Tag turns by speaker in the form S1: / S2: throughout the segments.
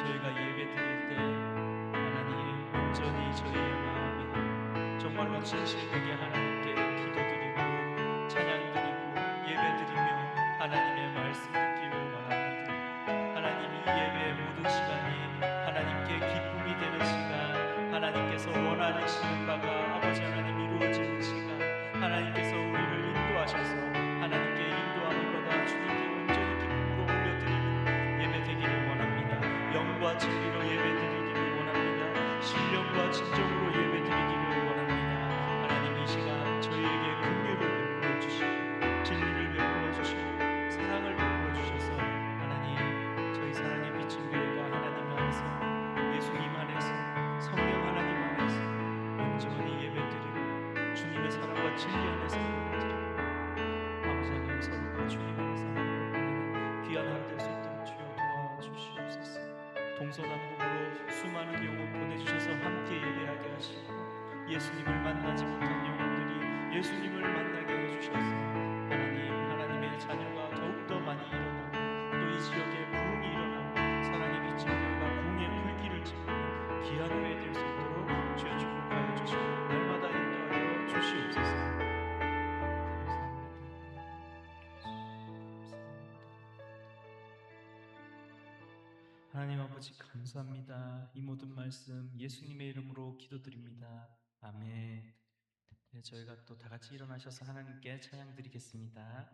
S1: 저희가 예배 드릴 때 하나님 온전히 저희의 마음이 정말로 진실되게 하나님께 기도드리고 찬양드리고 예배드리며 하나님의 말씀 듣기를 원합니다. 하나님 이 예배의 모든 시간이 하나님께 기쁨이 되는 시간, 하나님께서 원하시는 바가 아버지 하나님 이루어지는 시간, 하나님께서 우리를 인도하셔서 하나님께 인도함보다 주님께 온전히 기쁨으로 올려드리는 예배 되기를 원합니다. 영과 진리로 예배 드리기를 원합니다. 신령과 진정으로 예배 드리기를 원합니다. 하나님 이 시간 저희에게 긍휼을 베풀어 주시고 진리를 베풀어 주시고 사랑을 베풀어 주셔서 하나님 저희 사랑의 비친 교회가 하나님 안에서 예수님 안에서 성령 하나님 안에서 온전히 예배 드리고 주님의 사랑과 진리 안에서 아버지 하나님 서로가 주님 안에서 하나님을 귀한 하루 될 수 있도록 주여 도와주시옵소서. 동서남북으로 수많은 영혼 보내주셔서 함께 예배하게 하시고 예수님을 만나지 못한 영혼들이 예수님을 만나게 해주셔서 하나님의 자녀가 더욱더 많이 일어나고 또 이 지역에 부흥이 일어나고 사랑의 비친 교회가 공의 불길을 지피는 귀한 교회 될 수 있도록 주여 축복하여 주시고 날마다 인도하여 주시옵소서. 하나님 아버지 감사합니다. 이 모든 말씀 예수님의 이름으로 기도드립니다. 아멘. 네, 저희가 또 다 같이 일어나셔서 하나님께 찬양 드리겠습니다.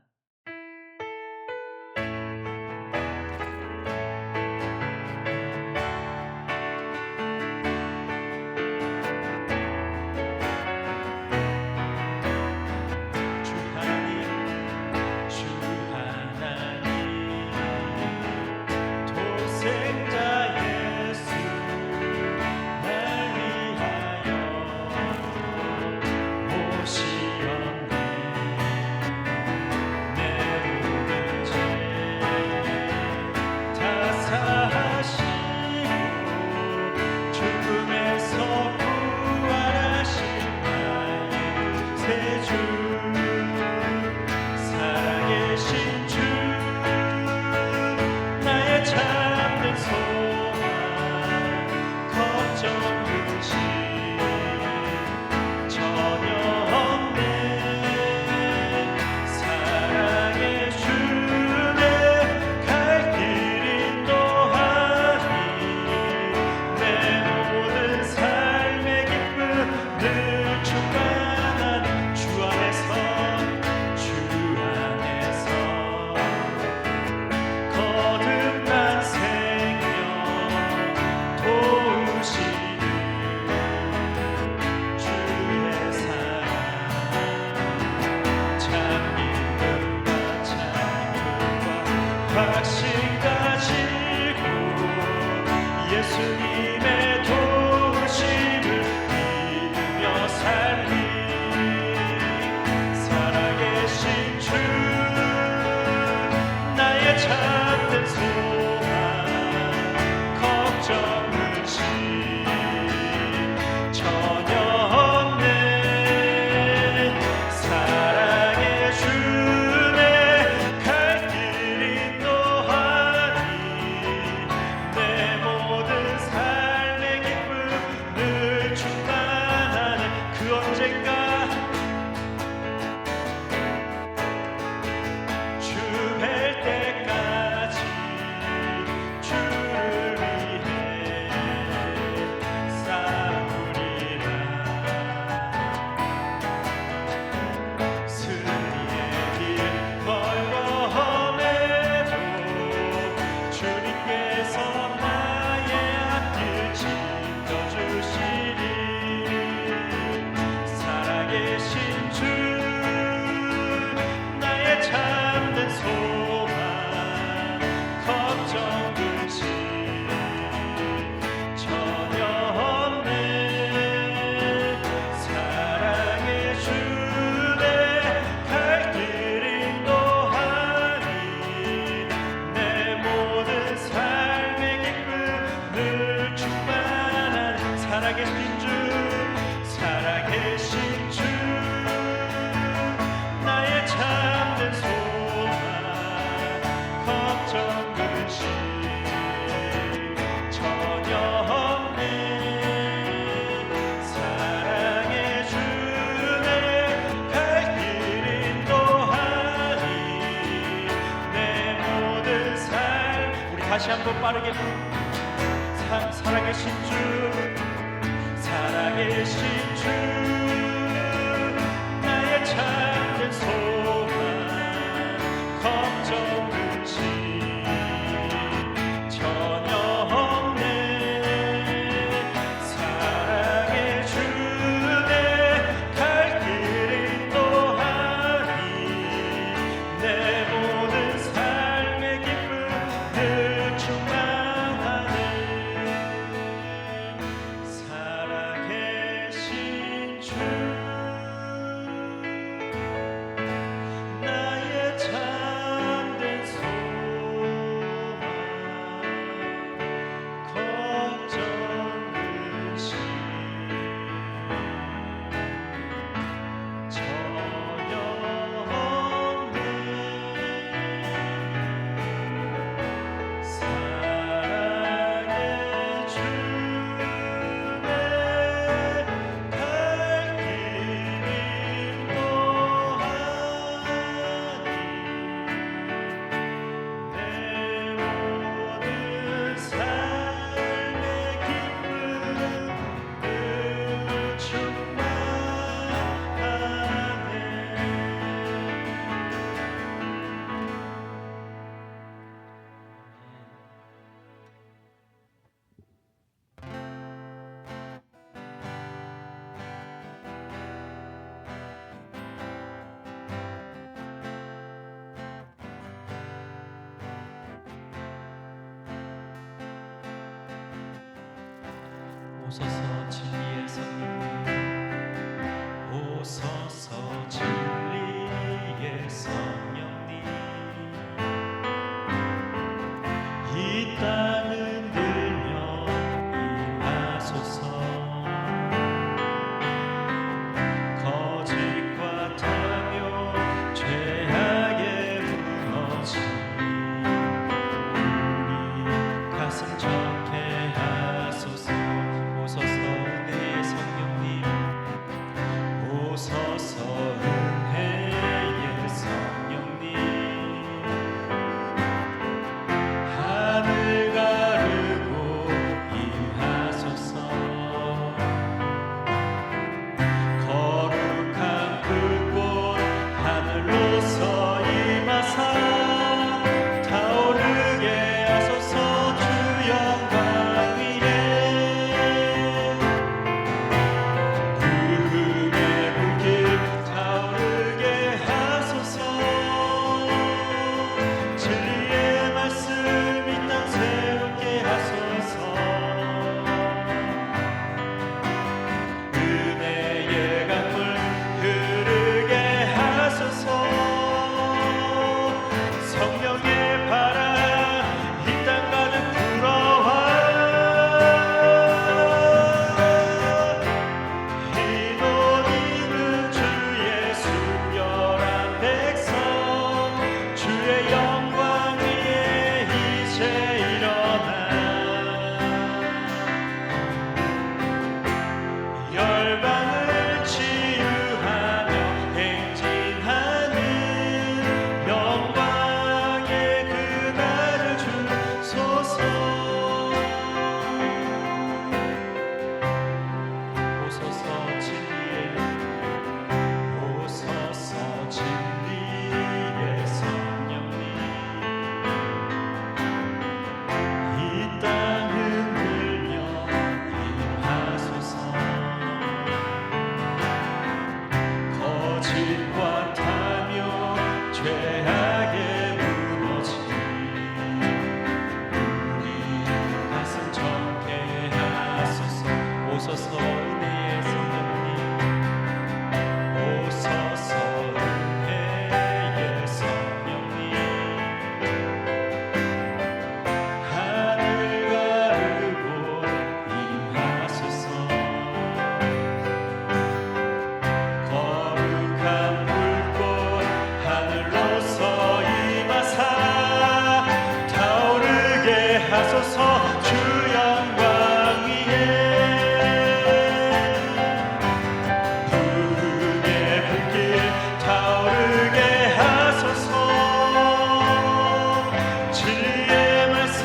S1: 다시 한번 빠르게 살아계신 주, 살아계신 주, 나의 참된 소망, 걱정 끝이 전혀 없네. 사랑의 주내 갈 길을 인도하니 내 모든 삶의 기쁨 늘 충만하네. 살아계신 주, 나의 참된 소망, 걱정 끝이 전혀 없네. 사랑의 주내 갈 길 인도하니 내 모든 삶의 기쁨 늘 충만하네. 오소서 진리의 성령님, 오소서 진리의 성령님, 이 땅을 들며 임하소서. 거짓과 탐욕 죄악에 무너진 우리 가슴 적게 하소서. 오소서 은혜의 성령님, 오소서 은혜의 성령님, 하늘 가르고 임하소서. 거룩한 불꽃 하늘로서 임하사 타오르게 하소서. 주 영광 위에 부흥의 불길 타오르게 하소서. 진리의 말씀 이 땅 새롭게 하소서. 은혜의 강물 흐르게 하소서. 성령의 바람 이 땅 가득 불어와 이노리는 주의 순결한 백성, 주의 영광 위에 이제 일어나 열방을 치유하며 행진하는 영광의 그날을 주소서. 오소서 진리의, 오소서 진리의 성령님, 이 땅 흔들며 임하소서. 거짓과 탐욕 죄악에 무너진 우리 가슴 적게 하소서. 오소서 은혜의 성령님, 오소서 은혜의 성령님, 하늘 가르고 임하소서. 거룩한 불꽃 하늘로서 임하사 타오르게 하소서. 주 영광 위에 부흥의 불길 타오르게 하소서. 진리의 말씀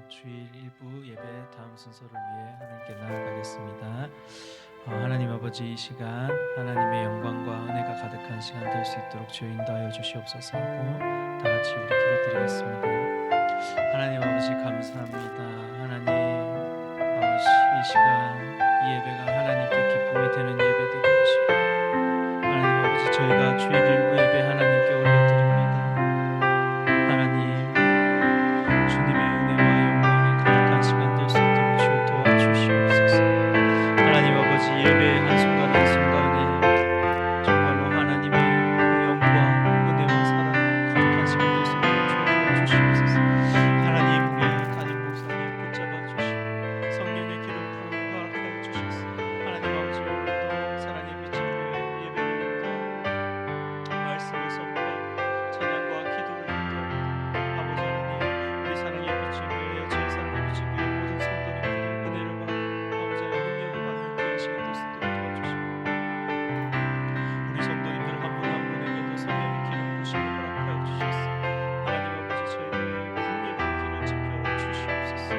S1: 주일 일부 예배 다음 순서를 위해 하나님께 나아가겠습니다. 하나님 아버지, 이 시간 하나님의 영광과 은혜가 가득한 시간 될 수 있도록 주여 인도하여 주시옵소서 하고 다 같이 우리 기도드리겠습니다. 하나님 아버지 감사합니다. 하나님 아버지, 이 시간 이 예배가 하나님께 기쁨이 되는 예배 되게 하시고, 하나님 아버지, 저희가 주일 일부 예배 하나님께 올려드립니다. 하나님, 주님의 은혜와 영광이 가득한 시간 될 수 있도록 주여 도와주시옵소서. 하나님 아버지, 예배의 한순간 한순간에 정말로 하나님의 그 영광, 은혜와 사랑 가득한 시간 될 수 있도록 주여 도와주시옵소서. 하나님, 우리 담임 목사님 붙잡아 주시고 성령의 기름 부어 허락하여 주셔서 하나님 아버지, 오늘도 사랑의 빛인 교회 예배를 인도하고 말씀을 선포하고 찬양과 기도를 인도하고 아버지 하나님, 우리 사랑의 빛인 교회, 제 사랑의 빛인 교회 모든 성도님들의 은혜를 받고 아버지 하나님 능력을 받는 그의 시간 될 수 있도록 도와주시고, 우리 성도님들 한 분 한 분에게도 성령의 기름 부으심을 허락하여 주셔서 하나님 아버지, 저희의 국립의 길을 지켜 주시옵소서.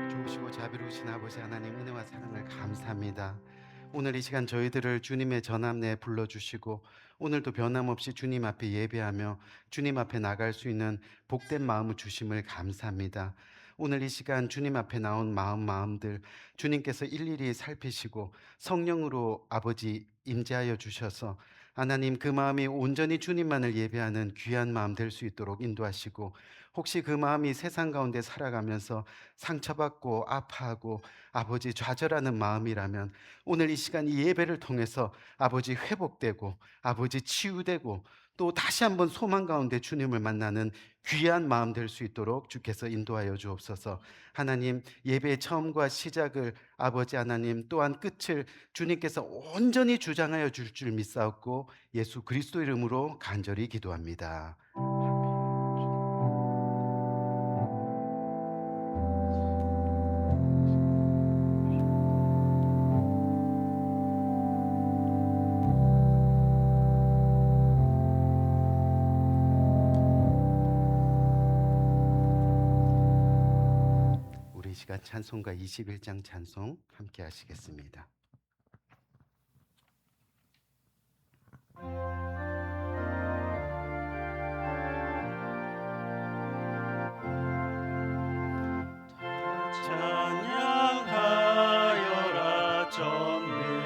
S2: 좋으시고 자비로우신 아버지 하나님, 은혜와 사랑을 감사합니다. 오늘 이 시간 저희들을 주님의 전함내에 불러주시고 오늘도 변함없이 주님 앞에 예배하며 주님 앞에 나갈 수 있는 복된 마음을 주심을 감사합니다. 오늘 이 시간 주님 앞에 나온 마음들 주님께서 일일이 살피시고 성령으로 아버지 임재하여 주셔서 하나님, 그 마음이 온전히 주님만을 예배하는 귀한 마음 될 수 있도록 인도하시고, 혹시 그 마음이 세상 가운데 살아가면서 상처받고 아파하고 아버지 좌절하는 마음이라면 오늘 이 시간 이 예배를 통해서 아버지 회복되고 아버지 치유되고 또 다시 한번 소망 가운데 주님을 만나는 귀한 마음 될 수 있도록 주께서 인도하여 주옵소서. 하나님, 예배의 처음과 시작을 아버지 하나님, 또한 끝을 주님께서 온전히 주장하여 줄 줄 믿사옵고 예수 그리스도 이름으로 간절히 기도합니다. 우리 이 시간 찬송가 21장 찬송 함께 하시겠습니다.
S1: 찬양하여라 전능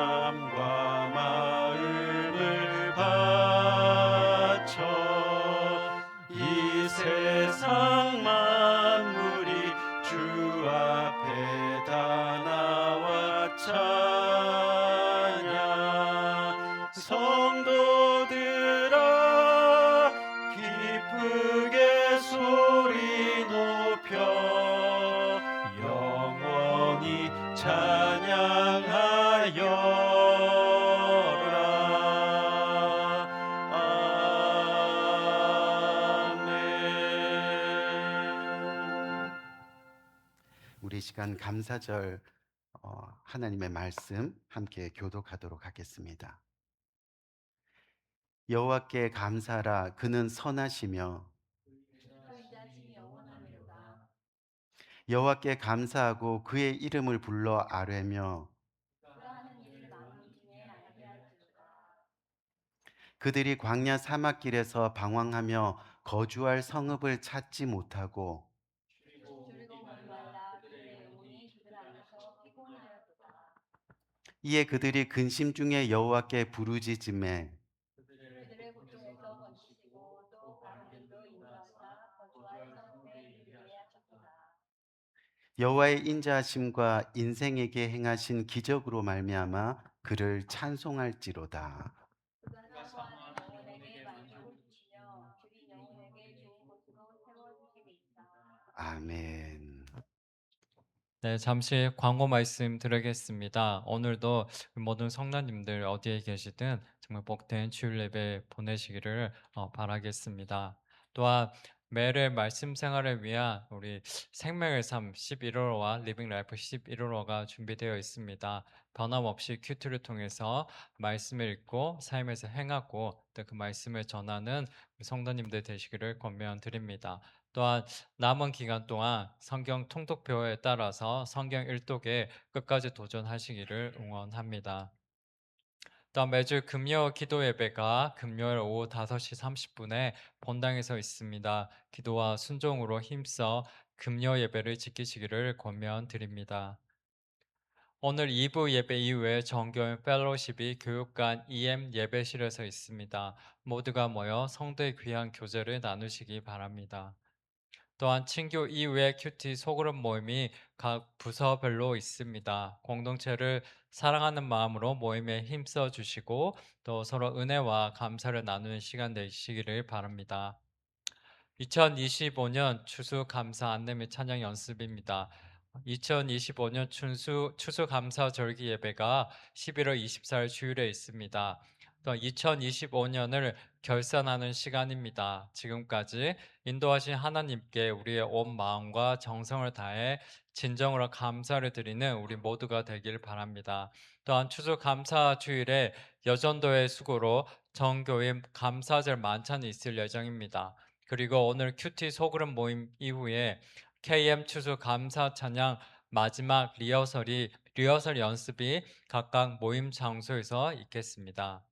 S2: 마음과 마음을 바쳐 이 세상 만물이 주 앞에 다 나와 찬양 성도들아 기쁘게 소리 높여 영원히 찬양하여라. 아멘. 우리 시간 감사절 하나님의 말씀 함께 교독하도록 하겠습니다. 여호와께 감사하라. 그는 선하시며 여호와께 감사하고 그의 이름을 불러 아뢰며 그들이 광야 사막길에서 방황하며 거주할 성읍을 찾지 못하고 이에 그들이 근심 중에 여호와께 부르짖음에 여호와의 인자하심과 인생에게 행하신 기적으로 말미암아 그를 찬송할지로다. 아멘.
S3: 네, 잠시 광고 말씀 드리겠습니다. 오늘도 모든 성도님들 어디에 계시든 정말 복된 주일 예배 보내시기를 바라겠습니다. 또한 매일 말씀 생활을 위한 우리 생명의 삶 11월호와 리빙 라이프 11월호가 준비되어 있습니다. 변함없이 큐티를 통해서 말씀을 읽고 삶에서 행하고 또 그 말씀을 전하는 성도님들 되시기를 권면드립니다. 또한 남은 기간 동안 성경 통독표에 따라서 성경 일독에 끝까지 도전하시기를 응원합니다. 또 매주 금요 기도 예배가 금요일 오후 5시 30분에 본당에서 있습니다. 기도와 순종으로 힘써 금요 예배를 지키시기를 권면드립니다. 오늘 2부 예배 이후에 정교인 펠로십이 교육관 EM 예배실에서 있습니다. 모두가 모여 성도의 귀한 교제를 나누시기 바랍니다. 또한 친교 이후에 큐티 소그룹 모임이 각 부서별로 있습니다. 공동체를 사랑하는 마음으로 모임에 힘써 주시고 또 서로 은혜와 감사를 나누는 시간 되시기를 바랍니다. 2025년 추수 감사 안내 및 찬양 연습입니다. 2025년 추수 감사 절기 예배가 11월 24일 주일에 있습니다. 또 2025년을 결산하는 시간입니다. 지금까지 인도하신 하나님께 우리의 온 마음과 정성을 다해 진정으로 감사를 드리는 우리 모두가 되길 바랍니다. 또한 추수 감사 주일에 여전도의 수고로 정교인 감사절 만찬이 있을 예정입니다. 그리고 오늘 큐티 소그룹 모임 이후에 KM 추수 감사 찬양 마지막 리허설 연습이 각각 모임 장소에서 있겠습니다.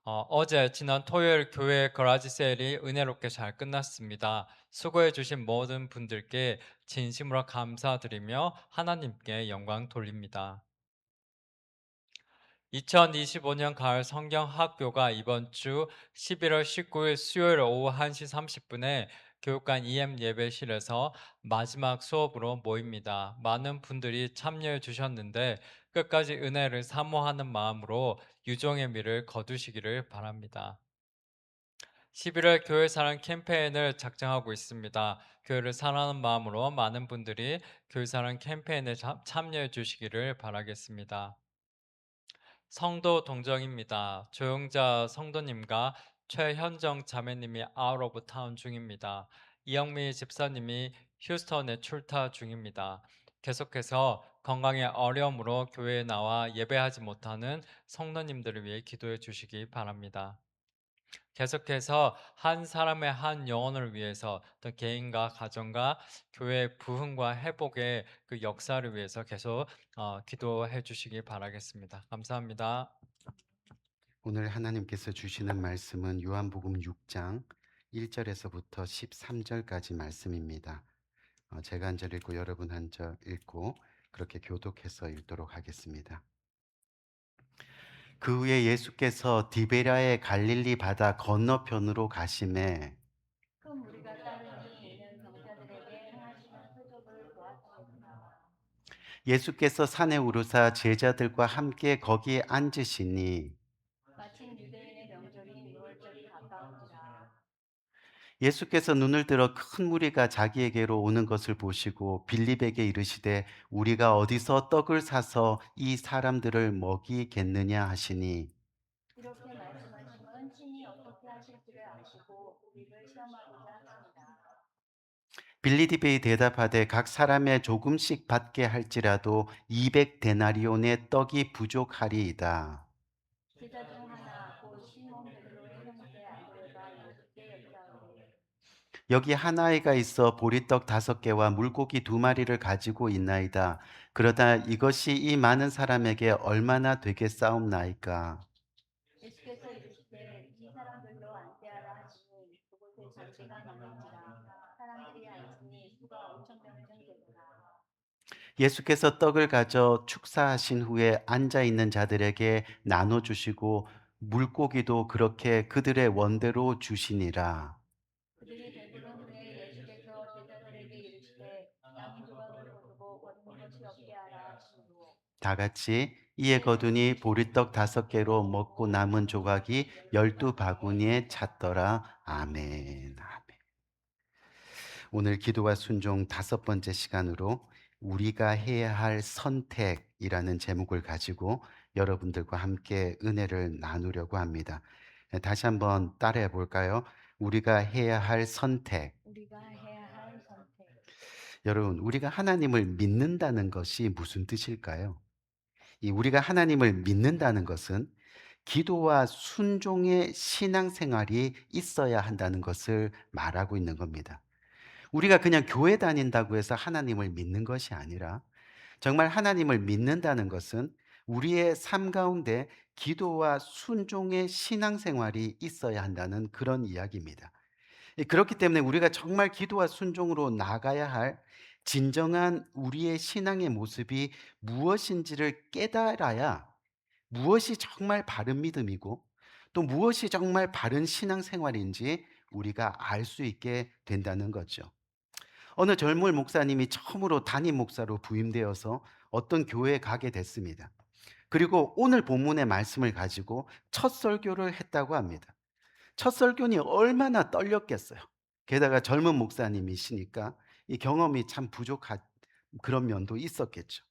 S3: 어제 지난 토요일 교회 거라지 세일이 은혜롭게 잘 끝났습니다. 수고해 주신 모든 분들께 진심으로 감사드리며 하나님께 영광 돌립니다. 2025년 가을 성경학교가 이번 주 11월 19일 수요일 오후 1시 30분에 교육관 EM 예배실에서 마지막 수업으로 모입니다. 많은 분들이 참여해 주셨는데 끝까지 은혜를 사모하는 마음으로 유종의 미를 거두시기를 바랍니다. 11월 교회 사랑 캠페인을 작정하고 있습니다. 교회를 사랑하는 마음으로 많은 분들이 교회 사랑 캠페인에 참여해 주시기를 바라겠습니다. 성도 동정입니다. 조용자 성도님과 최현정 자매님이 아웃 오브 타운 중입니다. 이영미 집사님이 휴스턴에 출타 중입니다. 계속해서 건강의 어려움으로 교회에 나와 예배하지 못하는 성도님들을 위해 기도해 주시기 바랍니다. 계속해서 한 사람의 한 영혼을 위해서 또 개인과 가정과 교회의 부흥과 회복의 그 역사를 위해서 계속 기도해 주시기 바라겠습니다. 감사합니다.
S2: 오늘 하나님께서 주시는 말씀은 요한복음 6장 1절에서부터 13절까지 말씀입니다. 제가 한 절 읽고 여러분 한 절 읽고 그렇게 교독해서 읽도록 하겠습니다. 그 후에 예수께서 디베랴의 갈릴리 바다 건너편으로 가심에
S4: 큰 무리가 따르니 이는 병자들에게 행하시는 표적을 보았음이니라.
S2: 예수께서 산에 오르사 제자들과 함께 거기에 앉으시니
S4: 마침 유대인의 명절인 유월절이 가까운지라.
S2: 예수께서 눈을 들어 큰 무리가 자기에게로 오는 것을 보시고 빌립에게 이르시되 우리가 어디서 떡을 사서 이 사람들을 먹이겠느냐 하시니
S4: 이렇게 말씀하심은 친히 어떻게 하실지를 아시고 우리를 시험하고자 하십니다.
S2: 빌립이 대답하되 각 사람의 조금씩 받게 할지라도 200데나리온의 떡이 부족하리이다.
S4: 제자 중 하나 곧 시몬 베드로의 형제 안드레가 예수께 여짜오되
S2: 여기 한 아이가 있어 보리떡 5개와 물고기 2마리를 가지고 있나이다. 그러다 이것이 이 많은 사람에게 얼마나 되겠사옵나이까.
S4: 예수께서 이르시되 이 사람들로 안대하라 하시니 그곳에 잔디가 많은지라. 사람들이 앉으니 수가 5,000명쯤 되더라.
S2: 예수께서 떡을 가져 축사하신 후에 앉아 있는 자들에게 나눠 주시고 물고기도 그렇게 그들의 원대로 주시니라.
S4: 그들이 배부른 후에 예수께서 제자들에게 이르시되 남은 조각을 거두고 거둔 것이 없게 하라 하시고
S2: 다 같이 이에 거두니 보리떡 5개로 먹고 남은 조각이 12바구니에 찼더라. 아멘. 아멘. 오늘 기도와 순종 5번째 시간으로 우리가 해야 할 선택이라는 제목을 가지고 여러분들과 함께 은혜를 나누려고 합니다. 다시 한번 따라해 볼까요? 우리가 해야 할 선택.
S4: 우리가 해야 할 선택.
S2: 여러분, 우리가 하나님을 믿는다는 것이 무슨 뜻일까요? 이 우리가 하나님을 믿는다는 것은 기도와 순종의 신앙생활이 있어야 한다는 것을 말하고 있는 겁니다. 우리가 그냥 교회 다닌다고 해서 하나님을 믿는 것이 아니라 정말 하나님을 믿는다는 것은 우리의 삶 가운데 기도와 순종의 신앙생활이 있어야 한다는 그런 이야기입니다. 그렇기 때문에 우리가 정말 기도와 순종으로 나아가야 할 진정한 우리의 신앙의 모습이 무엇인지를 깨달아야 무엇이 정말 바른 믿음이고 또 무엇이 정말 바른 신앙생활인지 우리가 알 수 있게 된다는 거죠. 어느 젊은 목사님이 처음으로 담임 목사로 부임되어서 어떤 교회에 가게 됐습니다. 그리고 오늘 본문의 말씀을 가지고 첫 설교를 했다고 합니다. 첫 설교니 얼마나 떨렸겠어요. 게다가 젊은 목사님이시니까 이 경험이 참 부족한 그런 면도 있었겠죠.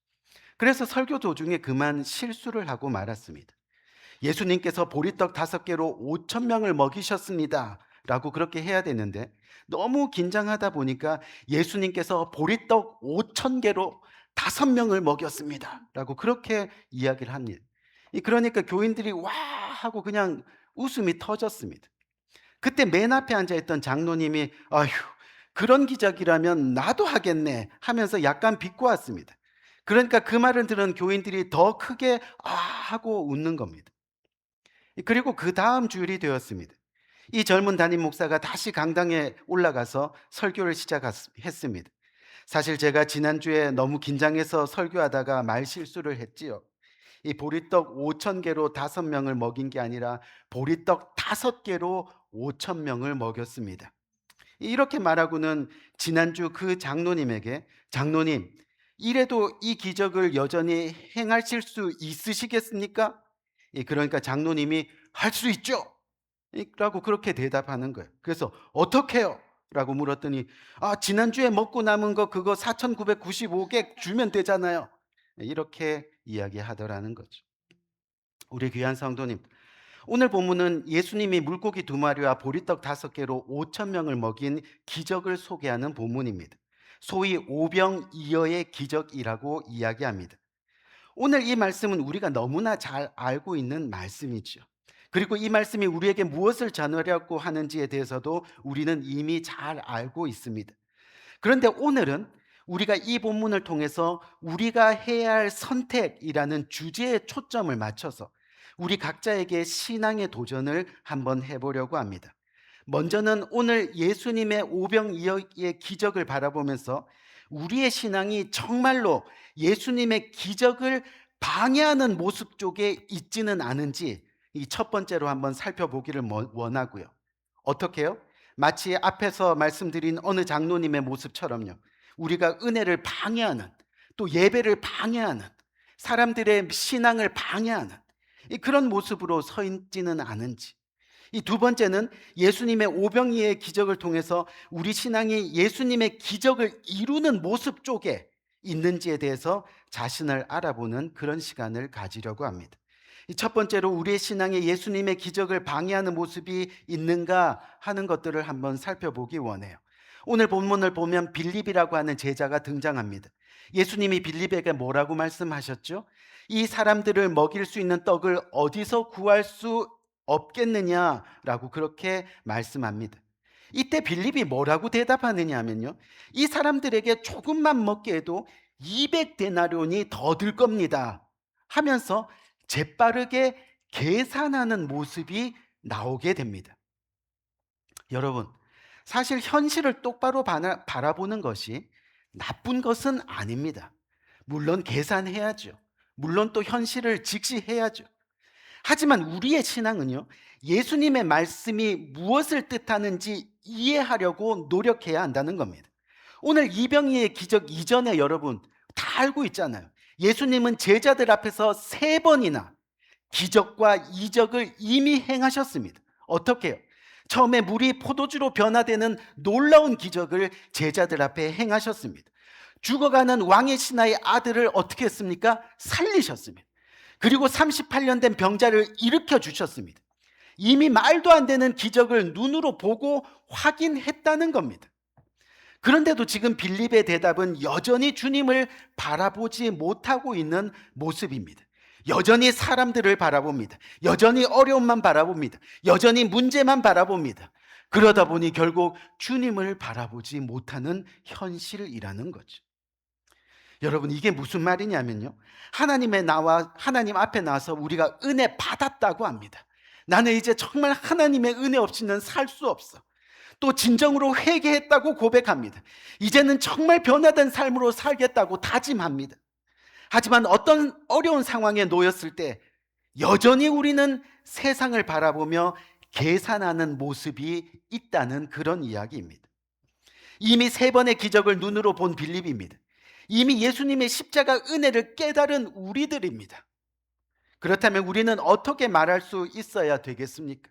S2: 그래서 설교 도중에 그만 실수를 하고 말았습니다. 예수님께서 보리떡 5개로 5천 명을 먹이셨습니다. 라고 그렇게 해야 되는데 너무 긴장하다 보니까 예수님께서 보리떡 5천 개로 5명을 먹였습니다. 라고 그렇게 이야기를 합니다. 그러니까 교인들이 와 하고 그냥 웃음이 터졌습니다. 그때 맨 앞에 앉아있던 장로님이 아휴 그런 기적이라면 나도 하겠네 하면서 약간 비꼬았습니다. 그러니까 그 말을 들은 교인들이 더 크게 아 하고 웃는 겁니다. 그리고 그 다음 주일이 되었습니다. 이 젊은 담임 목사가 다시 강당에 올라가서 설교를 시작했습니다. 사실 제가 지난주에 너무 긴장해서 설교하다가 말 실수를 했지요. 이 보리떡 5천 개로 5명을 먹인 게 아니라 보리떡 5개로 5천 명을 먹였습니다. 이렇게 말하고는 지난주 그 장로님에게 장로님, 이래도 이 기적을 여전히 행하실 수 있으시겠습니까? 그러니까 장로님이 할 수 있죠. 라고 그렇게 대답하는 거예요. 그래서 어떻게요? 라고 물었더니 지난주에 먹고 남은 거 그거 4,995개 주면 되잖아요. 이렇게 이야기하더라는 거죠. 우리 귀한 성도님, 오늘 본문은 예수님이 물고기 2마리와 보리떡 5개로 5천 명을 먹인 기적을 소개하는 본문입니다. 소위 오병이어의 기적이라고 이야기합니다. 오늘 이 말씀은 우리가 너무나 잘 알고 있는 말씀이죠. 그리고 이 말씀이 우리에게 무엇을 전하려고 하는지에 대해서도 우리는 이미 잘 알고 있습니다. 그런데 오늘은 우리가 이 본문을 통해서 우리가 해야 할 선택이라는 주제에 초점을 맞춰서 우리 각자에게 신앙의 도전을 한번 해보려고 합니다. 먼저는 오늘 예수님의 오병이어의 기적을 바라보면서 우리의 신앙이 정말로 예수님의 기적을 방해하는 모습 쪽에 있지는 않은지 이 첫 번째로 한번 살펴보기를 원하고요. 어떻게 해요? 마치 앞에서 말씀드린 어느 장로님의 모습처럼요. 우리가 은혜를 방해하는, 또 예배를 방해하는, 사람들의 신앙을 방해하는 그런 모습으로 서 있지는 않은지. 이 두 번째는 예수님의 오병이의 기적을 통해서 우리 신앙이 예수님의 기적을 이루는 모습 쪽에 있는지에 대해서 자신을 알아보는 그런 시간을 가지려고 합니다. 이 첫 번째로 우리의 신앙에 예수님의 기적을 방해하는 모습이 있는가 하는 것들을 한번 살펴보기 원해요. 오늘 본문을 보면 빌립이라고 하는 제자가 등장합니다. 예수님이 빌립에게 뭐라고 말씀하셨죠? 이 사람들을 먹일 수 있는 떡을 어디서 구할 수 없겠느냐라고 그렇게 말씀합니다. 이때 빌립이 뭐라고 대답하느냐 하면요, 이 사람들에게 조금만 먹게 해도 200데나리온이 더 들 겁니다 하면서 재빠르게 계산하는 모습이 나오게 됩니다. 여러분, 사실 현실을 똑바로 바라보는 것이 나쁜 것은 아닙니다. 물론 계산해야죠. 물론 또 현실을 직시해야죠. 하지만 우리의 신앙은요, 예수님의 말씀이 무엇을 뜻하는지 이해하려고 노력해야 한다는 겁니다. 오늘 이병이의 기적 이전에 여러분 다 알고 있잖아요. 예수님은 제자들 앞에서 3번이나 기적과 이적을 이미 행하셨습니다. 어떻게 해요? 처음에 물이 포도주로 변화되는 놀라운 기적을 제자들 앞에 행하셨습니다. 죽어가는 왕의 신하의 아들을 어떻게 했습니까? 살리셨습니다. 그리고 38년 된 병자를 일으켜 주셨습니다. 이미 말도 안 되는 기적을 눈으로 보고 확인했다는 겁니다. 그런데도 지금 빌립의 대답은 여전히 주님을 바라보지 못하고 있는 모습입니다. 여전히 사람들을 바라봅니다. 여전히 어려움만 바라봅니다. 여전히 문제만 바라봅니다. 그러다 보니 결국 주님을 바라보지 못하는 현실이라는 거죠. 여러분, 이게 무슨 말이냐면요, 하나님 앞에 나와서 우리가 은혜 받았다고 합니다. 나는 이제 정말 하나님의 은혜 없이는 살 수 없어. 또 진정으로 회개했다고 고백합니다. 이제는 정말 변화된 삶으로 살겠다고 다짐합니다. 하지만 어떤 어려운 상황에 놓였을 때 여전히 우리는 세상을 바라보며 계산하는 모습이 있다는 그런 이야기입니다. 이미 3번의 기적을 눈으로 본 빌립입니다. 이미 예수님의 십자가 은혜를 깨달은 우리들입니다. 그렇다면 우리는 어떻게 말할 수 있어야 되겠습니까?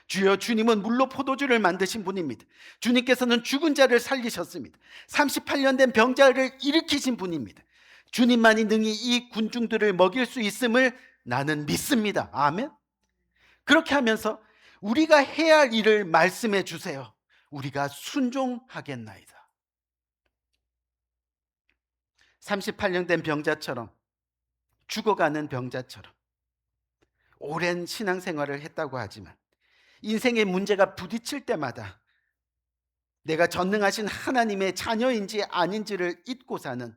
S2: 주여, 주님은 물로 포도주를 만드신 분입니다. 주님께서는 죽은 자를 살리셨습니다. 38년 된 병자를 일으키신 분입니다. 주님만이 능히 이 군중들을 먹일 수 있음을 나는 믿습니다. 아멘. 그렇게 하면서 우리가 해야 할 일을 말씀해 주세요. 우리가 순종하겠나이다. 38년 된 병자처럼, 죽어가는 병자처럼 오랜 신앙생활을 했다고 하지만 인생의 문제가 부딪힐 때마다 내가 전능하신 하나님의 자녀인지 아닌지를 잊고 사는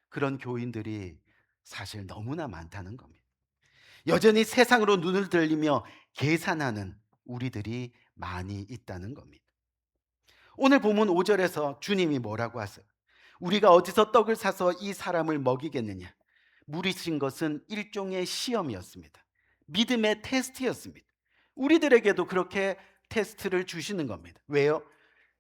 S2: 그런 교인들이 사실 너무나 많다는 겁니다. 여전히 세상으로 눈을 들리며 계산하는 우리들이 많이 있다는 겁니다. 오늘 본문 5절에서 주님이 뭐라고 하세요? 우리가 어디서 떡을 사서 이 사람을 먹이겠느냐? 물이신 것은 일종의 시험이었습니다. 믿음의 테스트였습니다. 우리들에게도 그렇게 테스트를 주시는 겁니다. 왜요?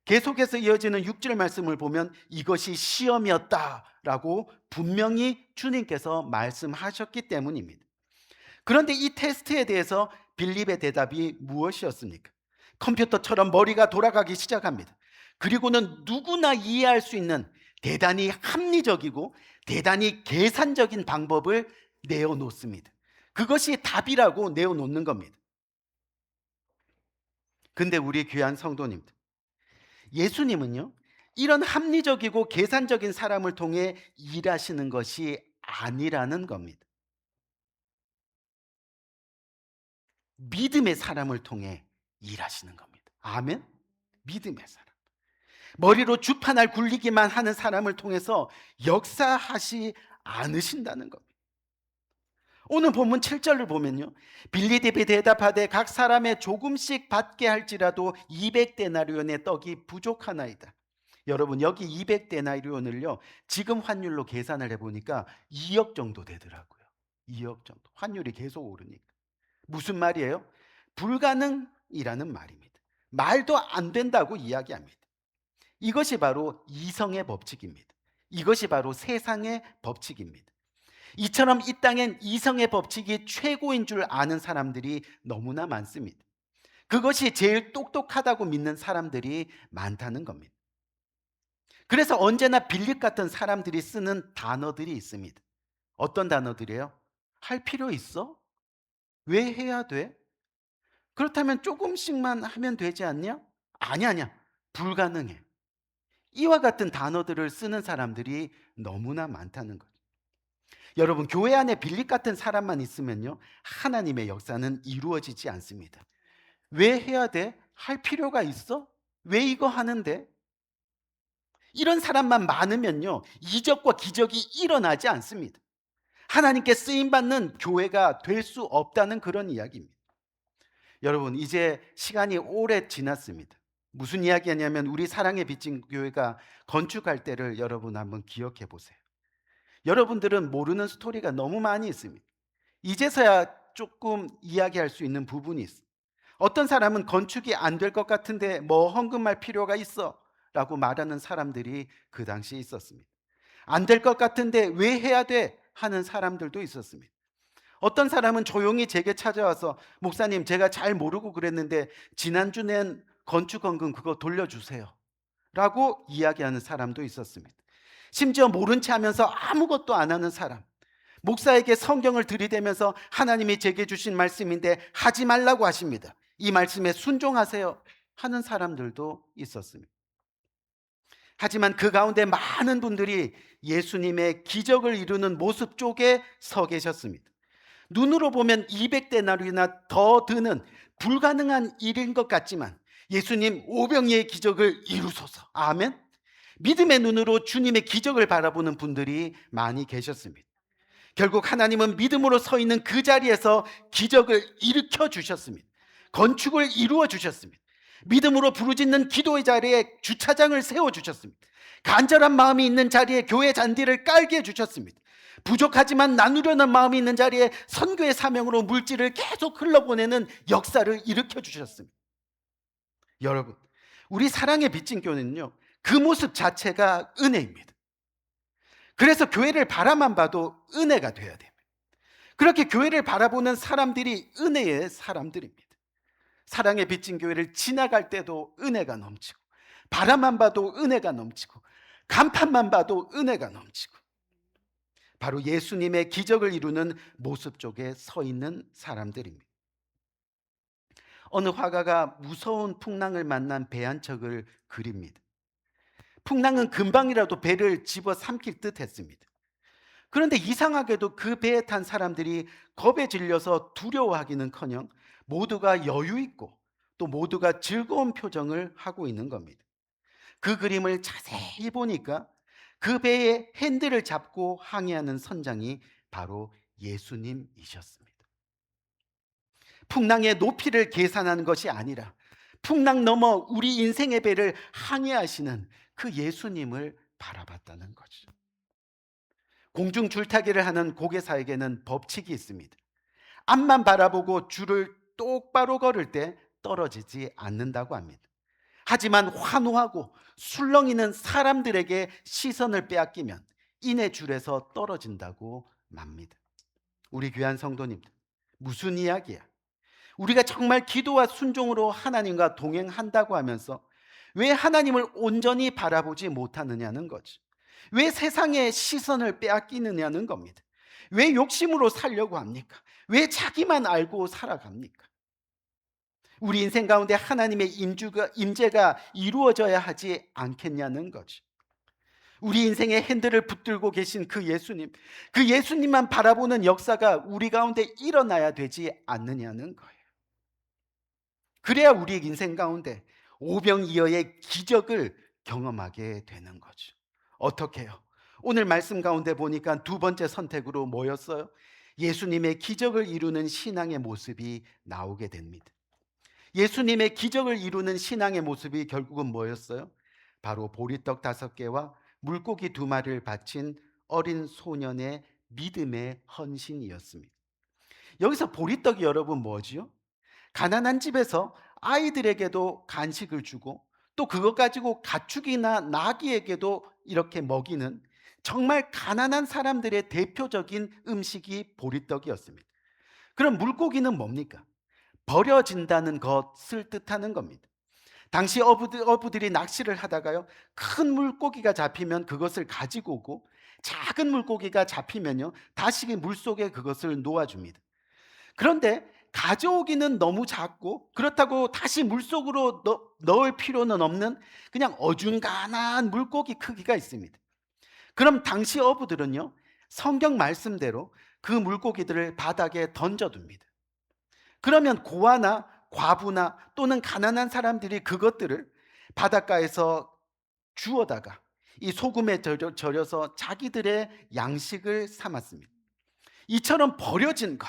S2: 계속해서 이어지는 6절 말씀을 보면 이것이 시험이었다라고 분명히 주님께서 말씀하셨기 때문입니다. 그런데 이 테스트에 대해서 빌립의 대답이 무엇이었습니까? 컴퓨터처럼 머리가 돌아가기 시작합니다. 그리고는 누구나 이해할 수 있는 대단히 합리적이고 대단히 계산적인 방법을 내어놓습니다. 그것이 답이라고 내어놓는 겁니다. 근데 우리 귀한 성도님들, 예수님은요, 이런 합리적이고 계산적인 사람을 통해 일하시는 것이 아니라는 겁니다. 믿음의 사람을 통해 일하시는 겁니다. 아멘? 믿음의 사람. 머리로 주판을 굴리기만 하는 사람을 통해서 역사하시 않으신다는 겁니다. 오늘 본문 7절을 보면요, 빌립이 대답하되 각 사람의 조금씩 받게 할지라도 200데나리온의 떡이 부족하나이다. 여러분 여기 200데나리온을요 지금 환율로 계산을 해보니까 2억 정도 되더라고요. 2억 정도. 환율이 계속 오르니까. 무슨 말이에요? 불가능이라는 말입니다. 말도 안 된다고 이야기합니다. 이것이 바로 이성의 법칙입니다. 이것이 바로 세상의 법칙입니다. 이처럼 이 땅엔 이성의 법칙이 최고인 줄 아는 사람들이 너무나 많습니다. 그것이 제일 똑똑하다고 믿는 사람들이 많다는 겁니다. 그래서 언제나 빌립 같은 사람들이 쓰는 단어들이 있습니다. 어떤 단어들이에요? 할 필요 있어? 왜 해야 돼? 그렇다면 조금씩만 하면 되지 않냐? 아니야. 불가능해. 이와 같은 단어들을 쓰는 사람들이 너무나 많다는 거죠. 여러분, 교회 안에 빌립 같은 사람만 있으면요, 하나님의 역사는 이루어지지 않습니다. 왜 해야 돼? 할 필요가 있어? 왜 이거 하는데? 이런 사람만 많으면요, 이적과 기적이 일어나지 않습니다. 하나님께 쓰임받는 교회가 될 수 없다는 그런 이야기입니다. 여러분, 이제 시간이 오래 지났습니다. 무슨 이야기냐면 우리 사랑의 빚진 교회가 건축할 때를 여러분 한번 기억해 보세요. 여러분들은 모르는 스토리가 너무 많이 있습니다. 이제서야 조금 이야기할 수 있는 부분이 있어. 어떤 사람은 건축이 안 될 것 같은데 뭐 헌금할 필요가 있어 라고 말하는 사람들이 그 당시에 있었습니다. 안 될 것 같은데 왜 해야 돼 하는 사람들도 있었습니다. 어떤 사람은 조용히 제게 찾아와서 목사님 제가 잘 모르고 그랬는데 지난주 낸 건축헌금 그거 돌려주세요 라고 이야기하는 사람도 있었습니다. 심지어 모른 채 하면서 아무것도 안 하는 사람, 목사에게 성경을 들이대면서 하나님이 제게 주신 말씀인데 하지 말라고 하십니다. 이 말씀에 순종하세요 하는 사람들도 있었습니다. 하지만 그 가운데 많은 분들이 예수님의 기적을 이루는 모습 쪽에 서 계셨습니다. 눈으로 보면 200데나리온이나 더 드는 불가능한 일인 것 같지만 예수님 오병이의 기적을 이루소서. 아멘. 믿음의 눈으로 주님의 기적을 바라보는 분들이 많이 계셨습니다. 결국 하나님은 믿음으로 서 있는 그 자리에서 기적을 일으켜 주셨습니다. 건축을 이루어 주셨습니다. 믿음으로 부르짖는 기도의 자리에 주차장을 세워 주셨습니다. 간절한 마음이 있는 자리에 교회 잔디를 깔게 해 주셨습니다. 부족하지만 나누려는 마음이 있는 자리에 선교의 사명으로 물질을 계속 흘러보내는 역사를 일으켜 주셨습니다. 여러분, 우리 사랑의 빚진 교회는요, 그 모습 자체가 은혜입니다. 그래서 교회를 바라만 봐도 은혜가 돼야 됩니다. 그렇게 교회를 바라보는 사람들이 은혜의 사람들입니다. 사랑의 빚진 교회를 지나갈 때도 은혜가 넘치고, 바라만 봐도 은혜가 넘치고, 간판만 봐도 은혜가 넘치고, 바로 예수님의 기적을 이루는 모습 쪽에 서 있는 사람들입니다. 어느 화가가 무서운 풍랑을 만난 배 한 척을 그립니다. 풍랑은 금방이라도 배를 집어삼킬 듯 했습니다. 그런데 이상하게도 그 배에 탄 사람들이 겁에 질려서 두려워하기는커녕 모두가 여유 있고 또 모두가 즐거운 표정을 하고 있는 겁니다. 그 그림을 자세히 보니까 그 배의 핸들을 잡고 항해하는 선장이 바로 예수님이셨습니다. 풍랑의 높이를 계산하는 것이 아니라 풍랑 넘어 우리 인생의 배를 항해하시는 그 예수님을 바라봤다는 거죠. 공중 줄타기를 하는 고개사에게는 법칙이 있습니다. 앞만 바라보고 줄을 똑바로 걸을 때 떨어지지 않는다고 합니다. 하지만 환호하고 술렁이는 사람들에게 시선을 빼앗기면 이내 줄에서 떨어진다고 맙니다. 우리 귀한 성도님들, 무슨 이야기야? 우리가 정말 기도와 순종으로 하나님과 동행한다고 하면서 왜 하나님을 온전히 바라보지 못하느냐는 거죠. 왜 세상의 시선을 빼앗기느냐는 겁니다. 왜 욕심으로 살려고 합니까? 왜 자기만 알고 살아갑니까? 우리 인생 가운데 하나님의 임재가 이루어져야 하지 않겠냐는 거죠. 우리 인생의 핸들을 붙들고 계신 그 예수님만 바라보는 역사가 우리 가운데 일어나야 되지 않느냐는 거예요. 그래야 우리 인생 가운데 오병이어의 기적을 경험하게 되는 거죠. 어떻게 해요? 오늘 말씀 가운데 보니까 두 번째 선택으로 뭐였어요? 예수님의 기적을 이루는 신앙의 모습이 나오게 됩니다. 예수님의 기적을 이루는 신앙의 모습이 결국은 뭐였어요? 바로 보리떡 5개와 물고기 2마리를 바친 어린 소년의 믿음의 헌신이었습니다. 여기서 보리떡이 여러분 뭐지요? 가난한 집에서 아이들에게도 간식을 주고 또 그것 가지고 가축이나 나귀에게도 이렇게 먹이는 정말 가난한 사람들의 대표적인 음식이 보리떡이었습니다. 그럼 물고기는 뭡니까? 버려진다는 것을 뜻하는 겁니다. 당시 어부들이 낚시를 하다가요, 큰 물고기가 잡히면 그것을 가지고 오고 작은 물고기가 잡히면요, 다시 물속에 그것을 놓아줍니다. 그런데 가져오기는 너무 작고 그렇다고 다시 물속으로 넣을 필요는 없는 그냥 어중간한 물고기 크기가 있습니다. 그럼 당시 어부들은요, 성경 말씀대로 그 물고기들을 바닥에 던져둡니다. 그러면 고아나 과부나 또는 가난한 사람들이 그것들을 바닷가에서 주워다가 이 소금에 절여서 자기들의 양식을 삼았습니다. 이처럼 버려진 것,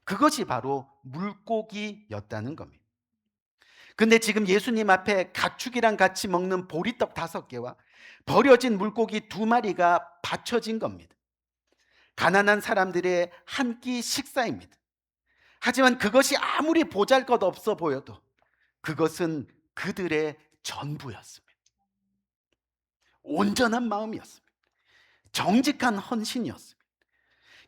S2: 그것이 바로 물고기였다는 겁니다. 근데 지금 예수님 앞에 가축이랑 같이 먹는 보리떡 5개와 버려진 물고기 2마리가 받쳐진 겁니다. 가난한 사람들의 한 끼 식사입니다. 하지만 그것이 아무리 보잘것없어 보여도 그것은 그들의 전부였습니다. 온전한 마음이었습니다. 정직한 헌신이었습니다.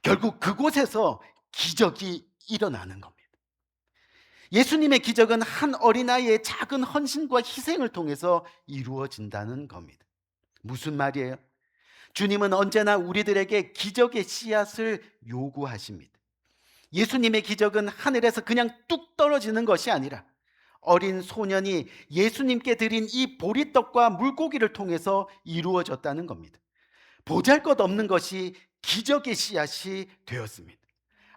S2: 결국 그곳에서 기적이 일어나는 겁니다. 예수님의 기적은 한 어린아이의 작은 헌신과 희생을 통해서 이루어진다는 겁니다. 무슨 말이에요? 주님은 언제나 우리들에게 기적의 씨앗을 요구하십니다. 예수님의 기적은 하늘에서 그냥 뚝 떨어지는 것이 아니라 어린 소년이 예수님께 드린 이 보리떡과 물고기를 통해서 이루어졌다는 겁니다. 보잘것없는 것이 기적의 씨앗이 되었습니다.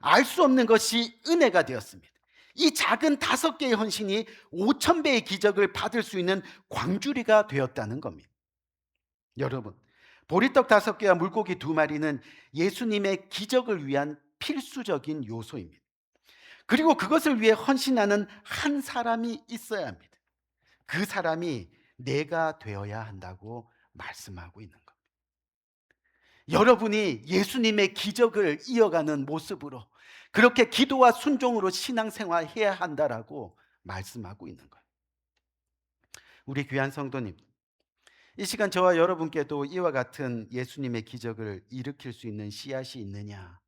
S2: 알 수 없는 것이 은혜가 되었습니다. 이 작은 5개의 헌신이 5,000배의 기적을 받을 수 있는 광주리가 되었다는 겁니다. 여러분, 보리떡 5개와 물고기 2마리는 예수님의 기적을 위한 필수적인 요소입니다. 그리고 그것을 위해 헌신하는 한 사람이 있어야 합니다. 그 사람이 내가 되어야 한다고 말씀하고 있는 겁니다. 여러분이 예수님의 기적을 이어가는 모습으로 그렇게 기도와 순종으로 신앙생활해야 한다라고 말씀하고 있는 거예요. 우리 귀한 성도님, 이 시간 저와 여러분께도 이와 같은 예수님의 기적을 일으킬 수 있는 씨앗이 있느냐?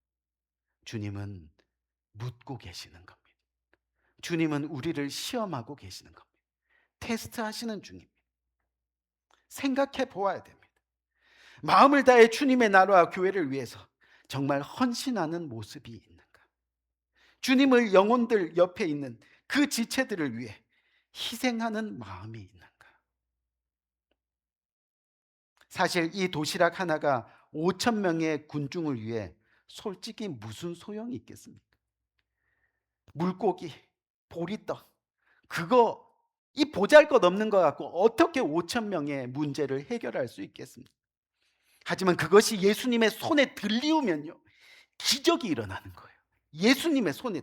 S2: 주님은 묻고 계시는 겁니다. 주님은 우리를 시험하고 계시는 겁니다. 테스트하시는 중입니다. 생각해 보아야 됩니다. 마음을 다해 주님의 나라와 교회를 위해서 정말 헌신하는 모습이 있는가? 주님을 영혼들 옆에 있는 그 지체들을 위해 희생하는 마음이 있는가? 사실 이 도시락 하나가 5,000명의 군중을 위해 솔직히 무슨 소용이 있겠습니까? 물고기, 보리떡, 그거 이 보잘것없는 것 갖고 어떻게 5,000명의 문제를 해결할 수 있겠습니까? 하지만 그것이 예수님의 손에 들리우면요, 기적이 일어나는 거예요. 예수님의 손에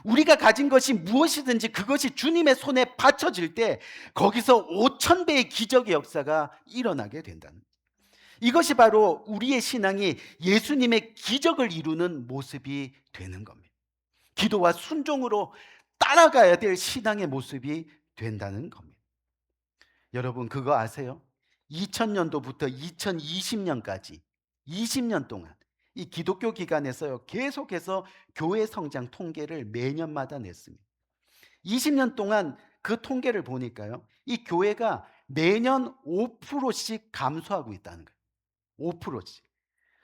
S2: 우리가 가진 것이 무엇이든지 그것이 주님의 손에 받쳐질 때 거기서 5,000배의 기적의 역사가 일어나게 된다는 거예요. 이것이 바로 우리의 신앙이 예수님의 기적을 이루는 모습이 되는 겁니다. 기도와 순종으로 따라가야 될 신앙의 모습이 된다는 겁니다. 여러분 그거 아세요? 2000년도부터 2020년까지 20년 동안 이 기독교 기관에서요, 계속해서 교회 성장 통계를 매년마다 냈습니다. 20년 동안 그 통계를 보니까요, 이 교회가 매년 5%씩 감소하고 있다는 거예요. 5%씩.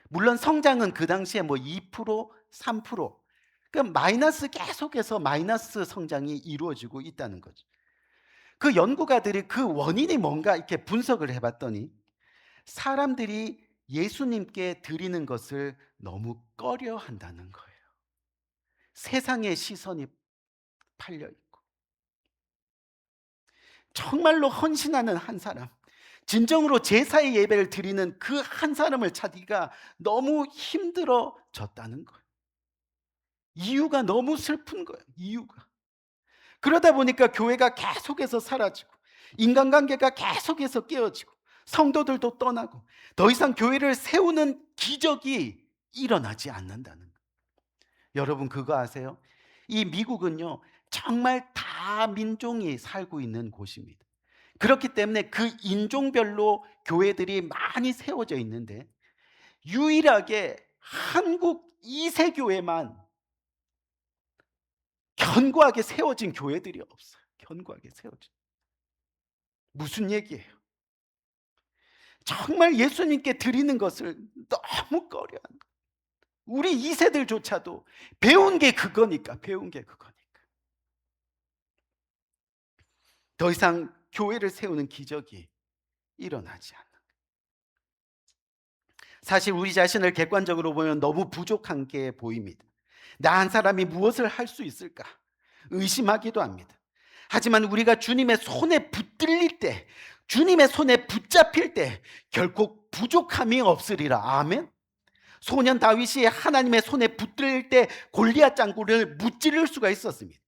S2: 물론 성장은 그 당시에 뭐 2%, 3%. 그러니까 계속해서 마이너스 성장이 이루어지고 있다는 거죠. 그 연구가들이 그 원인이 뭔가 이렇게 분석을 해봤더니 사람들이 예수님께 드리는 것을 너무 꺼려 한다는 거예요. 세상의 시선이 팔려 있고, 정말로 헌신하는 한 사람, 진정으로 제사의 예배를 드리는 그 한 사람을 찾기가 너무 힘들어졌다는 거예요. 이유가 너무 슬픈 거예요. 이유가. 그러다 보니까 교회가 계속해서 사라지고 인간관계가 계속해서 깨어지고 성도들도 떠나고 더 이상 교회를 세우는 기적이 일어나지 않는다는 거예요. 여러분 그거 아세요? 이 미국은요 정말 다민족이 살고 있는 곳입니다. 그렇기 때문에 그 인종별로 교회들이 많이 세워져 있는데 유일하게 한국 2세 교회만 견고하게 세워진 교회들이 없어요. 견고하게 세워진. 무슨 얘기예요? 정말 예수님께 드리는 것을 너무 꺼려하는 거예요. 우리 2세들조차도 배운 게 그거니까. 더 이상 교회를 세우는 기적이 일어나지 않는 거예요. 사실 우리 자신을 객관적으로 보면 너무 부족한 게 보입니다. 나 한 사람이 무엇을 할 수 있을까 의심하기도 합니다. 하지만 우리가 주님의 손에 붙들릴 때, 주님의 손에 붙잡힐 때 결코 부족함이 없으리라. 아멘. 소년 다윗이 하나님의 손에 붙들릴 때 골리앗 장군을 무찌를 수가 있었습니다.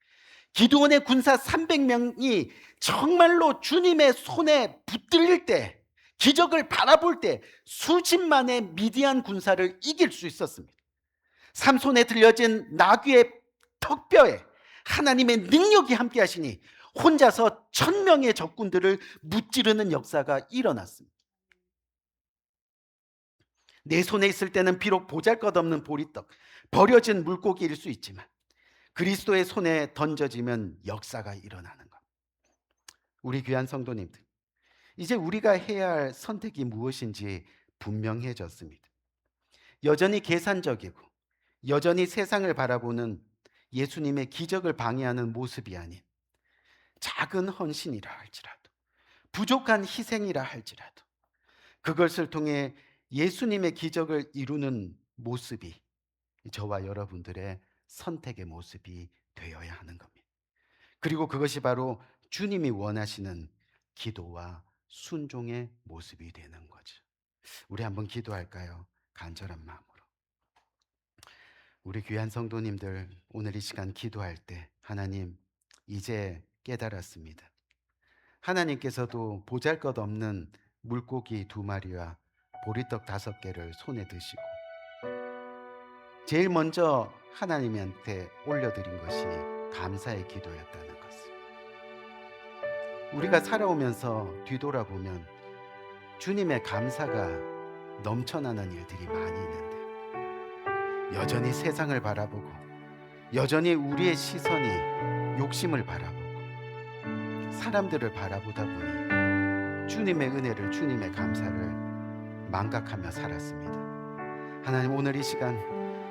S2: 기드온의 군사 300명이 정말로 주님의 손에 붙들릴 때, 기적을 바라볼 때 수십만의 미디안 군사를 이길 수 있었습니다. 삼손에 들려진 나귀의 턱뼈에 하나님의 능력이 함께 하시니 혼자서 1000명의 적군들을 무찌르는 역사가 일어났습니다. 내 손에 있을 때는 비록 보잘것없는 보리떡, 버려진 물고기일 수 있지만 그리스도의 손에 던져지면 역사가 일어나는 것. 우리 귀한 성도님들, 이제 우리가 해야 할 선택이 무엇인지 분명해졌습니다. 여전히 계산적이고 여전히 세상을 바라보는 예수님의 기적을 방해하는 모습이 아닌 작은 헌신이라 할지라도, 부족한 희생이라 할지라도 그것을 통해 예수님의 기적을 이루는 모습이 저와 여러분들의 선택의 모습이 되어야 하는 겁니다. 그리고 그것이 바로 주님이 원하시는 기도와 순종의 모습이 되는 거죠. 우리 한번 기도할까요? 간절한 마음으로. 우리 귀한 성도님들, 오늘 이 시간 기도할 때 하나님, 이제 깨달았습니다. 하나님께서도 보잘것없는 물고기 2마리와 보리떡 5개를 손에 드시고 제일 먼저 하나님한테 올려드린 것이 감사의 기도였다는 것을, 우리가 살아오면서 뒤돌아보면 주님의 감사가 넘쳐나는 일들이 많이 있는데 여전히 세상을 바라보고 여전히 우리의 시선이 욕심을 바라보고 사람들을 바라보다 보니 주님의 은혜를, 주님의 감사를 망각하며 살았습니다. 하나님, 오늘 이 시간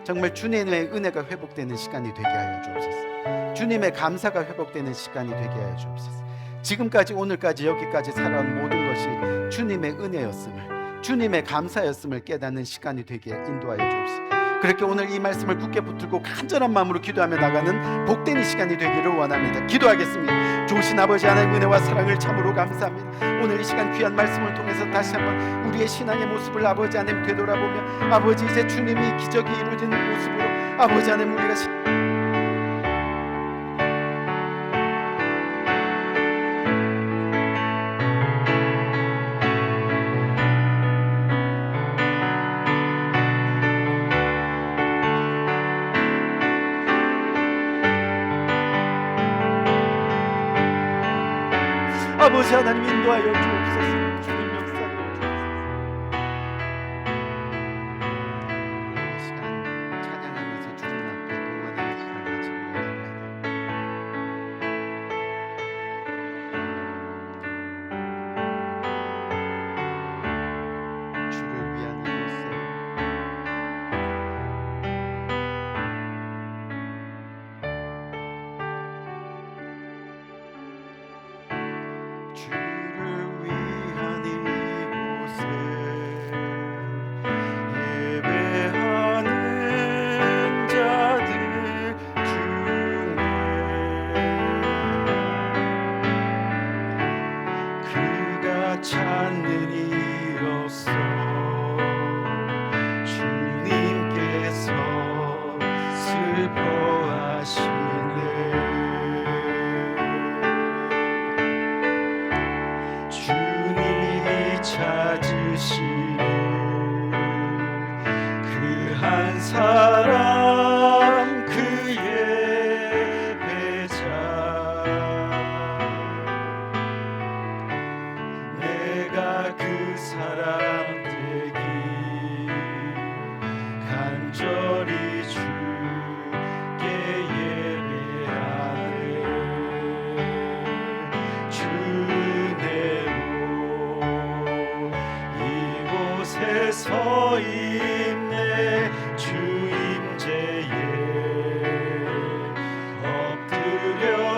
S2: 정말 주님의 은혜가 회복되는 시간이 되게 하여 주옵소서. 주님의 감사가 회복되는 시간이 되게 하여 주옵소서. 지금까지 오늘까지 여기까지 살아온 모든 것이 주님의 은혜였음을, 주님의 감사였음을 깨닫는 시간이 되게 인도하여 주옵소서. 그렇게 오늘 이 말씀을 굳게 붙들고 간절한 마음으로 기도하며 나가는 복된 이 시간이 되기를 원합니다. 기도하겠습니다. 좋으신 아버지 하나님, 은혜와 사랑을 참으로 감사합니다. 오늘 이 시간 귀한 말씀을 통해서 다시 한번 우리의 신앙의 모습을 아버지 하나님 되돌아보며, 아버지 이제 주님이 기적이 이루어지는 모습으로 아버지 하나님 우리가 아버지 하나님 인도하여 주옵소서. 주님 역사하여 주옵소서. 이 시간 찬양하면서 주님 앞에 동원하는 시간 가지고 원합니다. 주를 위한 이곳에 주를 위한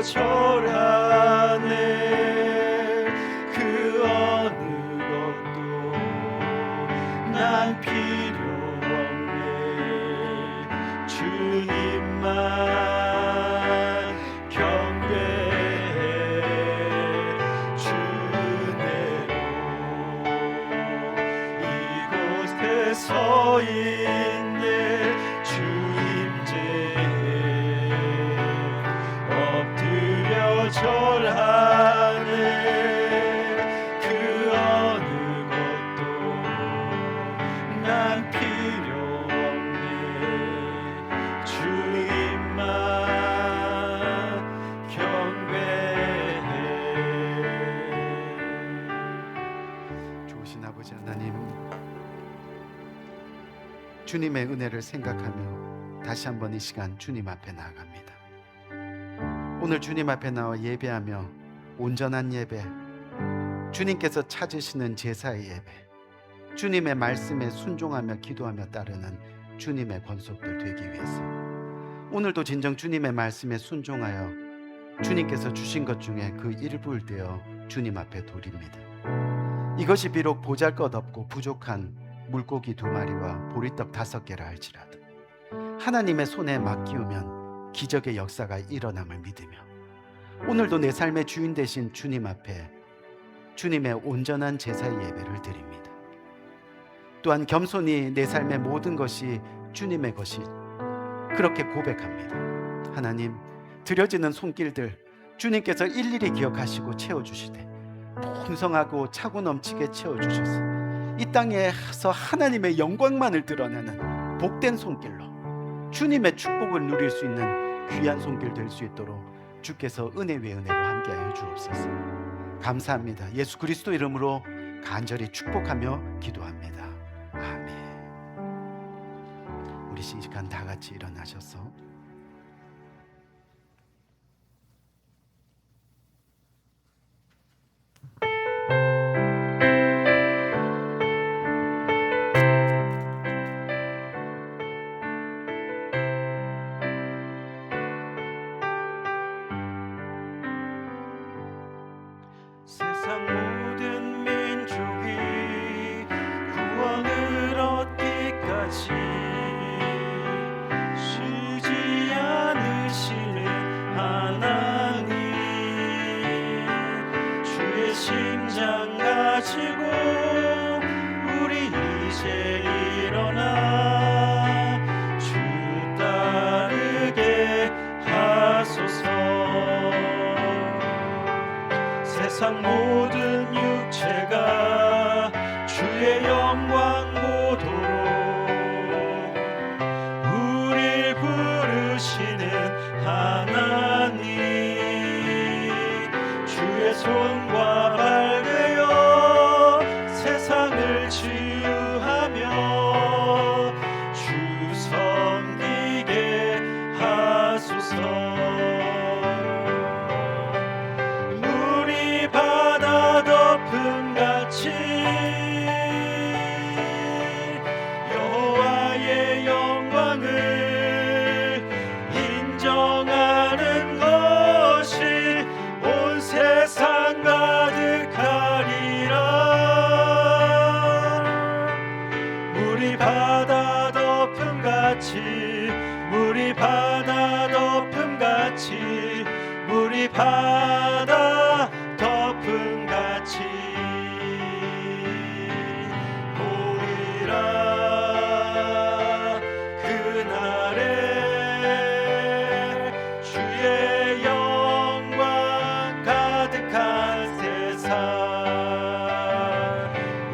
S1: 절하네. 그 어느 것도 난 필요 없네. 주님만 경배해. 주내로 이곳에 서 있네. 주 임재에 엎드려 절하네. 그 어느 것도 난 필요 없네. 주님만 경배해.
S2: 좋으신 아버지 하나님, 주님의 은혜를 생각하며 다시 한번 이 시간 주님 앞에 나아갑니다. 오늘 주님 앞에 나와 예배하며 온전한 예배, 주님께서 찾으시는 제사의 예배, 주님의 말씀에 순종하며 기도하며 따르는 주님의 권속들 되기 위해서 오늘도 진정 주님의 말씀에 순종하여 주님께서 주신 것 중에 그 일부를 떼어 주님 앞에 돌립니다. 이것이 비록 보잘것없고 부족한 물고기 2마리와 보리떡 5개라 할지라도 하나님의 손에 맡기우면 기적의 역사가 일어남을 믿으며 오늘도 내 삶의 주인 되신 주님 앞에 주님의 온전한 제사의 예배를 드립니다. 또한 겸손히 내 삶의 모든 것이 주님의 것이 그렇게 고백합니다. 하나님, 드려지는 손길들 주님께서 일일이 기억하시고 채워주시되 풍성하고 차고 넘치게 채워주셔서 이 땅에서 하나님의 영광만을 드러내는 복된 손길로 주님의 축복을 누릴 수 있는 귀한 손길 될 수 있도록 주께서 은혜 위에 은혜로 함께하여 주옵소서. 감사합니다. 예수 그리스도 이름으로 간절히 축복하며 기도합니다. 아멘. 우리 시간 다 같이 일어나셔서
S1: 세상 모든 민족이 구원을 얻기까지 쉬지 않으시는 하나님, 주의 심장 가지고 우리 이제 일어나 주 따르게 하소서. 세상 모든 육체가 주의 영광 보도록 우릴 부르시는 하나님, 주의 손과 발 되어 세상을 치유하며 주 섬기게 하소서. 바다 덮음같이 여호와의 영광을 인정하는 것이 온 세상 가득하리라. 물이 바다 덮음같이 물이 바다 덮음같이 물이 바다 덮음같이 보리라. 그날에 주의 영광 가득한 세상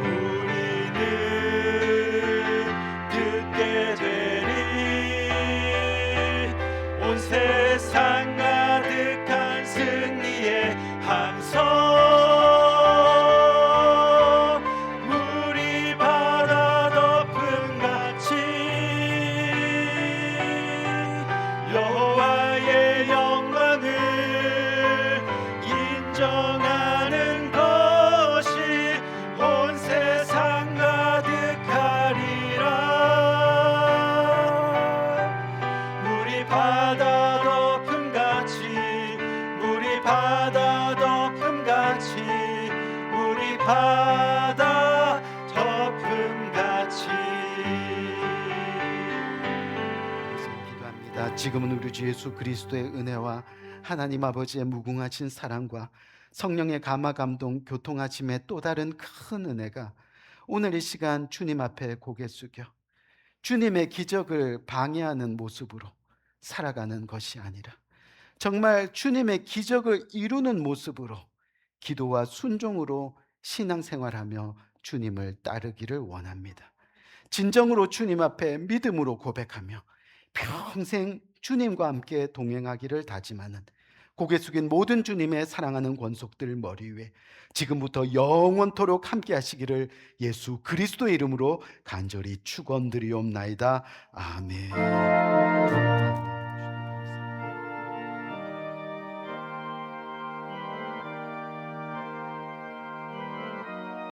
S1: 우리는 듣게 되리. 온 세상 가득한 승리의 함성. 물이 바다 덮음같이 여호와의 영광을 인정하는 것이 온 세상 가득하리라. 물이 바다 덮음같이 바다 덮음같이.
S2: 기도합니다. 지금은 우리 주 예수 그리스도의 은혜와 하나님 아버지의 무궁하신 사랑과 성령의 감화 감동 교통하심의 또 다른 큰 은혜가 오늘 이 시간 주님 앞에 고개 숙여 주님의 기적을 방해하는 모습으로 살아가는 것이 아니라 정말 주님의 기적을 이루는 모습으로 기도와 순종으로 신앙생활하며 주님을 따르기를 원합니다. 진정으로 주님 앞에 믿음으로 고백하며 평생 주님과 함께 동행하기를 다짐하는 고개 숙인 모든 주님의 사랑하는 권속들 머리 위에 지금부터 영원토록 함께 하시기를 예수 그리스도의 이름으로 간절히 축원드리옵나이다. 아멘.